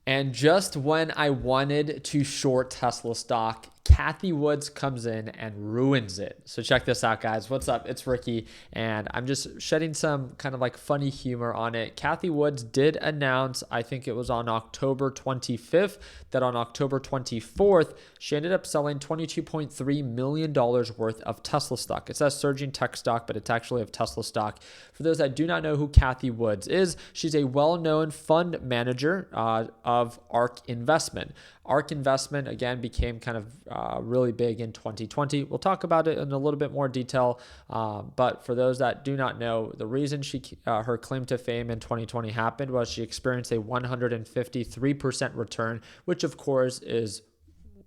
And just when I wanted to short Tesla stock, Cathie Woods comes in and ruins it. So check this out, guys. What's up? It's Ricky, and I'm just shedding some kind of like funny humor on it. Cathie Woods did announce, I think it was on October 25th, that on October 24th, she ended up selling $22.3 million worth of Tesla stock. It says surging tech stock, but it's actually of Tesla stock. For those that do not know who Cathie Woods is, she's a well-known fund manager of Ark Investment. Ark Investment, again, became kind of really big in 2020. We'll talk about it in a little bit more detail. But for those that do not know, the reason her claim to fame in 2020 happened was she experienced a 153% return, which of course is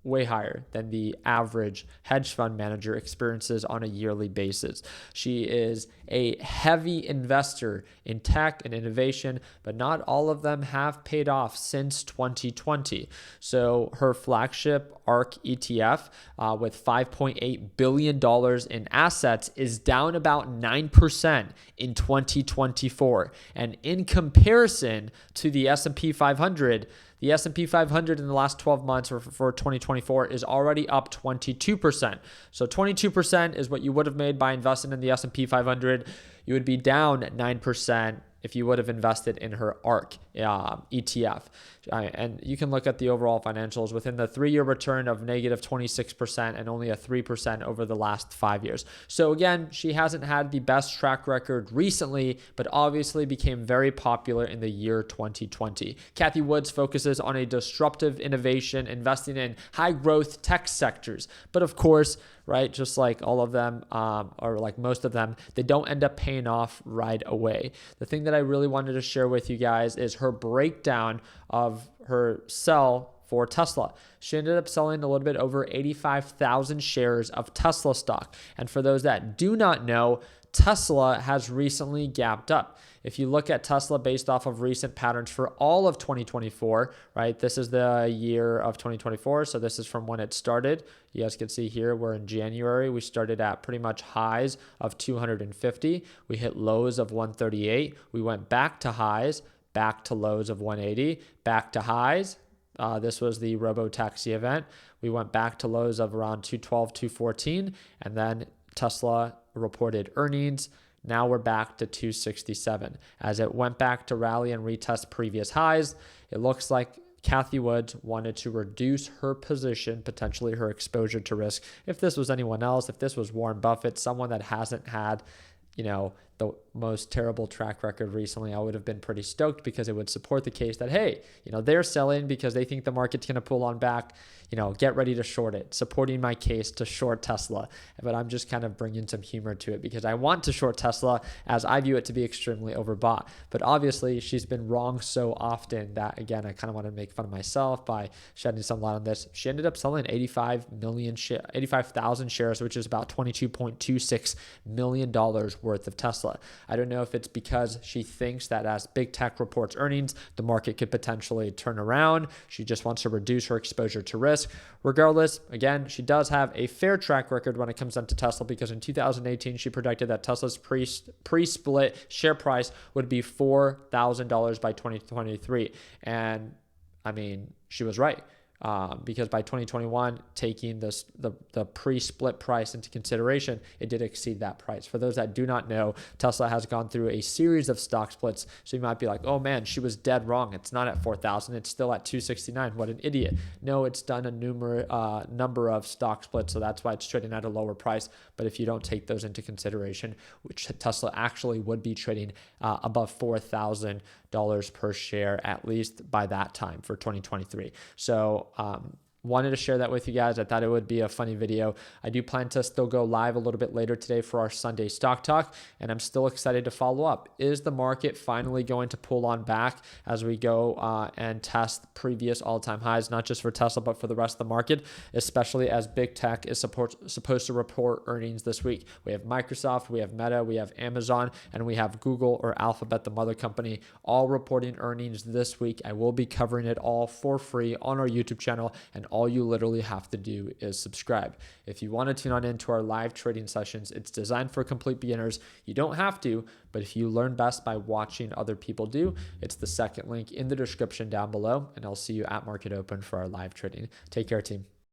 way higher than the average hedge fund manager experiences on a yearly basis. She is a heavy investor in tech and innovation, but not all of them have paid off since 2020. So her flagship ARK ETF with $5.8 billion in assets is down about 9% in 2024. And in comparison to the S&P 500, the S&P 500 in the last 12 months or for 2024 is already up 22%. So 22% is what you would have made by investing in the S&P 500. You would be down 9% if you would have invested in her ARK ETF. And you can look at the overall financials within the 3-year return of negative 26% and only a 3% over the last 5 years. So again, she hasn't had the best track record recently, but obviously became very popular in the year 2020. Cathie Woods focuses on a disruptive innovation, investing in high growth tech sectors. But of course, right, just like all of them, or like most of them, they don't end up paying off right away. The thing that I really wanted to share with you guys is her breakdown of her sell for Tesla. She ended up selling a little bit over 85,000 shares of Tesla stock. And for those that do not know, Tesla has recently gapped up. If you look at Tesla based off of recent patterns for all of 2024, right? This is the year of 2024. So this is from when it started. You guys can see here, we're in January. We started at pretty much highs of 250. We hit lows of 138. We went back to highs, back to lows of 180, back to highs. This was the robo-taxi event. We went back to lows of around 212, 214, and then Tesla reported earnings. Now we're back to 267. As it went back to rally and retest previous highs, it looks like Cathie Woods wanted to reduce her position, potentially her exposure to risk. If this was anyone else, if this was Warren Buffett, someone that hasn't had, the most terrible track record recently, I would have been pretty stoked because it would support the case that, hey, they're selling because they think the market's going to pull on back, get ready to short it, supporting my case to short Tesla. But I'm just kind of bringing some humor to it because I want to short Tesla as I view it to be extremely overbought. But obviously she's been wrong so often that, again, I kind of want to make fun of myself by shedding some light on this. She ended up selling 85,000 shares, which is about $22.26 million worth of Tesla. I don't know if it's because she thinks that as big tech reports earnings, the market could potentially turn around. She just wants to reduce her exposure to risk. Regardless, again, she does have a fair track record when it comes down to Tesla because in 2018, she predicted that Tesla's pre-split share price would be $4,000 by 2023. And I mean, she was right. Because by 2021, taking the pre-split price into consideration, it did exceed that price. For those that do not know, Tesla has gone through a series of stock splits. So you might be like, oh man, she was dead wrong. It's not at 4,000. It's still at 269. What an idiot. No, it's done a number of stock splits. So that's why it's trading at a lower price. But if you don't take those into consideration, which Tesla actually would be trading above $4,000 per share, at least by that time for 2023. So wanted to share that with you guys. I thought it would be a funny video. I do plan to still go live a little bit later today for our Sunday stock talk, and I'm still excited to follow up. Is the market finally going to pull on back as we go and test previous all-time highs, not just for Tesla, but for the rest of the market, especially as big tech is supposed to report earnings this week? We have Microsoft, we have Meta, we have Amazon, and we have Google or Alphabet, the mother company, all reporting earnings this week. I will be covering it all for free on our YouTube channel and all you literally have to do is subscribe. If you want to tune on into our live trading sessions, it's designed for complete beginners. You don't have to, but if you learn best by watching other people do, it's the second link in the description down below, and I'll see you at Market Open for our live trading. Take care, team.